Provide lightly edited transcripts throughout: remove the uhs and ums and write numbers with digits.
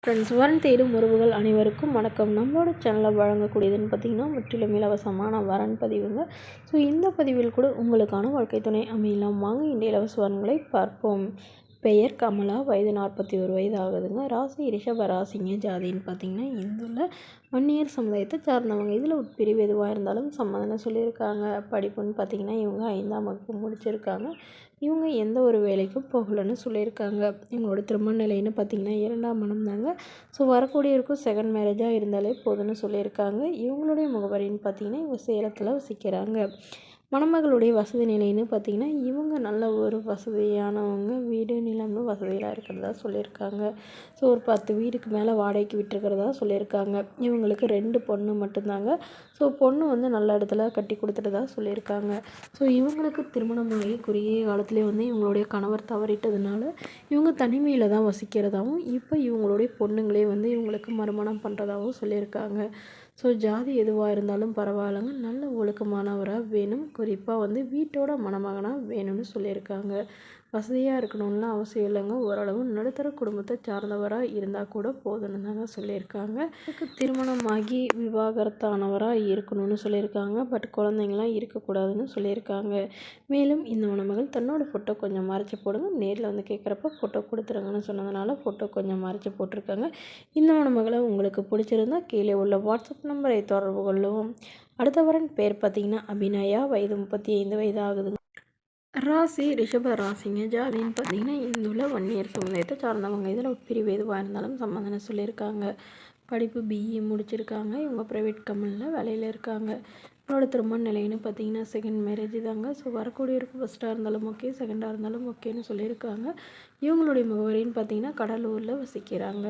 Friends, வரன் தேடும் உறவுகள் அனைவருக்கும் வணக்கம். நம்மளோட சேனலில் வழங்கக்கூடியதுன்னு பார்த்திங்கன்னா முற்றிலும் இலவசமான வரன் பதிவுங்க. ஸோ இந்த பதிவில் கூட உங்களுக்கான வாழ்க்கை துணை அமையலாம். வாங்க இந்த இலவச வரன்களை பார்ப்போம். பெயர் கமலா, வயது 41 வயது ஆகுதுங்க. ராசி ரிஷப ராசிங்க. ஜாதின்னு பார்த்திங்கன்னா இந்துள்ள வன்னியர் சமுதாயத்தை சார்ந்தவங்க. இதில் உட்பிரிவு எதுவாக இருந்தாலும் சம்மதம்னு சொல்லியிருக்காங்க. படிப்புன்னு பார்த்திங்கன்னா இவங்க 5ஆம் வகுப்பு முடிச்சிருக்காங்க. இவங்க எந்த ஒரு வேலைக்கும் போகலன்னு சொல்லியிருக்காங்க. இவங்களோட திருமண நிலைன்னு பார்த்திங்கன்னா 2ஆம் மனம் தாங்க. ஸோ வரக்கூடியவருக்கும் செகண்ட் மேரேஜாக இருந்தாலே போதும்னு சொல்லியிருக்காங்க. இவங்களுடைய முகவரின்னு பார்த்திங்கன்னா இவங்க சேலத்தில் வசிக்கிறாங்க. மணமகளுடைய வசதி நிலைன்னு பார்த்திங்கன்னா இவங்க நல்ல ஒரு வசதியானவங்க. வீடு நிலம்னு வசதியாக இருக்கிறதா சொல்லியிருக்காங்க. ஸோ ஒரு 10 வீடுக்கு மேலே வாடகைக்கு விட்டுருக்கிறதா சொல்லியிருக்காங்க. இவங்களுக்கு 2 பொண்ணு மட்டும்தாங்க. ஸோ பொண்ணு வந்து நல்ல இடத்துல கட்டி கொடுத்துட்டதா சொல்லியிருக்காங்க. ஸோ இவங்களுக்கு திருமணமாகி குறுகிய காலத்திலே வந்து இவங்களுடைய கணவர் தவறிட்டதுனால இவங்க தனிமையில் தான் வசிக்கிறதாகவும் இப்போ இவங்களுடைய பொண்ணுங்களே வந்து இவங்களுக்கு மறுமணம் பண்ணுறதாகவும் சொல்லியிருக்காங்க. ஸோ ஜாதி எதுவாக இருந்தாலும் பரவாயில்லைங்க, நல்ல ஒழுக்கமானவராக வேணும். குறிப்பாக வந்து வீட்டோட மணமகனாக வேணும்னு சொல்லியிருக்காங்க. வசதியாக இருக்கணும்லாம் அவசியம் இல்லைங்க. ஓரளவு நடுத்தர குடும்பத்தை சார்ந்தவராக இருந்தால் கூட போதும்னு தாங்க சொல்லியிருக்காங்க. இதுக்கு திருமணமாகி விவாகரத்தானவராக இருக்கணும்னு சொல்லியிருக்காங்க. பட் குழந்தைங்களாம் இருக்கக்கூடாதுன்னு சொல்லியிருக்காங்க. மேலும் இந்த மணமகள் தன்னோட ஃபோட்டோ கொஞ்சம் மறைச்சி போடுங்க, நேரில் வந்து கேட்குறப்ப ஃபோட்டோ கொடுத்துருங்கன்னு சொன்னதுனால ஃபோட்டோ கொஞ்சம் மறைச்சி போட்டிருக்காங்க. இந்த மணமகளை உங்களுக்கு பிடிச்சிருந்தா கீழே உள்ள வாட்ஸ்அப் நம்பரை தொடர்பு கொள்ளவும். அடுத்த வரன் பேர் பார்த்திங்கன்னா அபிநயா, வயது 35 வயது ஆகுதுங்க. ராசி ரிஷப ராசிங்க. ஜாதின்னு பார்த்திங்கன்னா இந்துள்ள வன்னியர் சமுதாயத்தை சார்ந்தவங்க. இதில் உட்பிரிவு எதுவாக இருந்தாலும் சம்மதம்னு சொல்லியிருக்காங்க. படிப்பு பிஇ முடிச்சிருக்காங்க. இவங்க ப்ரைவேட் கம்பெனியில் வேலையில் இருக்காங்க. இவங்களோட திருமண நிலைன்னு பார்த்திங்கன்னா செகண்ட் மேரேஜ் தாங்க. ஸோ வரக்கூடியவருக்கு ஃபஸ்ட்டாக இருந்தாலும் ஓகே, செகண்டாக இருந்தாலும் ஓகேன்னு சொல்லியிருக்காங்க. இவங்களுடைய முகவரின்னு பார்த்திங்கன்னா கடலூரில் வசிக்கிறாங்க.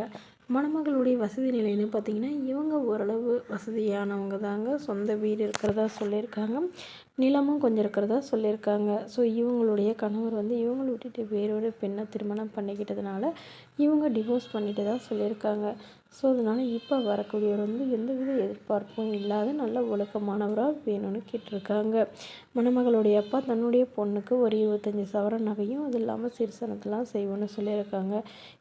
மணமகளுடைய வசதி நிலைன்னு பார்த்திங்கன்னா இவங்க ஓரளவு வசதியானவங்க தாங்க. சொந்த வீடு இருக்கிறதா சொல்லியிருக்காங்க. நிலமும் கொஞ்சம் இருக்கிறதா சொல்லியிருக்காங்க. ஸோ இவங்களுடைய கணவர் வந்து இவங்களை விட்டுட்டு வேறொரு பெண்ணை திருமணம் பண்ணிக்கிட்டதுனால இவங்க டிவோர்ஸ் பண்ணிட்டு தான் சொல்லியிருக்காங்க. ஸோ அதனால் இப்போ வரக்கூடியவர் வந்து எந்தவித எதிர்பார்ப்பும் இல்லாத நல்ல ஒழுக்கமானவராக வேணும்னு கேட்டிருக்காங்க. மணமகளுடைய அப்பா தன்னுடைய பொண்ணுக்கு ஒரு 25 சவரன் நகையும் அது இல்லாமல் சிறுசனத்தெல்லாம் செய்வோன்னு சொல்லியிருக்காங்க.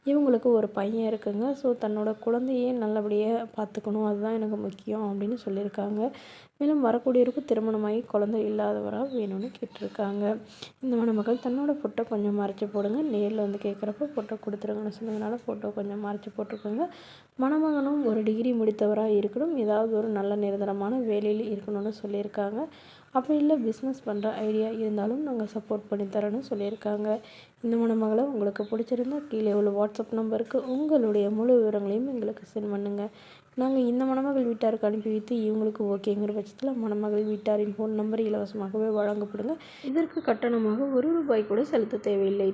இவங்களுக்கு ஒரு பையன் இருக்குங்க. ஸோ தன்னோட குழந்தையே நல்லபடியாக பார்த்துக்கணும், அதுதான் எனக்கு முக்கியம் அப்படின்னு சொல்லியிருக்காங்க. மேலும் வரக்கூடியவருக்கு திருமணமாகி குழந்தை இல்லாதவராக வேணும்னு கேட்டிருக்காங்க. இந்த மணமகள் தன்னோட ஃபோட்டோ கொஞ்சம் மறைச்சி போடுங்க, நேரில் வந்து கேட்குறப்ப ஃபோட்டோ கொடுத்துருங்கன்னு சொன்னதுனால ஃபோட்டோ கொஞ்சம் மறைச்சி போட்டிருக்காங்க. மணமகனும் ஒரு டிகிரி முடித்தவராக இருக்கணும், ஏதாவது ஒரு நல்ல நிரந்தரமான வேலையில் இருக்கணும்னு சொல்லியிருக்காங்க. அப்படி இல்லை பிஸ்னஸ் பண்ணுற ஐடியா இருந்தாலும் நாங்கள் சப்போர்ட் பண்ணி தரோன்னு சொல்லியிருக்காங்க. இந்த மணமகளை உங்களுக்கு பிடிச்சிருந்தா கீழே உள்ள வாட்ஸ்அப் நம்பருக்கு உங்களுடைய முழு விவரங்களையும் எங்களுக்கு சென்ட் பண்ணுங்கள். நாங்கள் இந்த மணமகள் வீட்டாருக்கு அனுப்பி வைத்து இவங்களுக்கு ஓகேங்கிற பட்சத்தில் மணமகள் வீட்டாரின் ஃபோன் நம்பர் இலவசமாகவே வழங்கப்படுங்க. இதற்கு கட்டணமாக ₹1 கூட செலுத்த தேவையில்லை.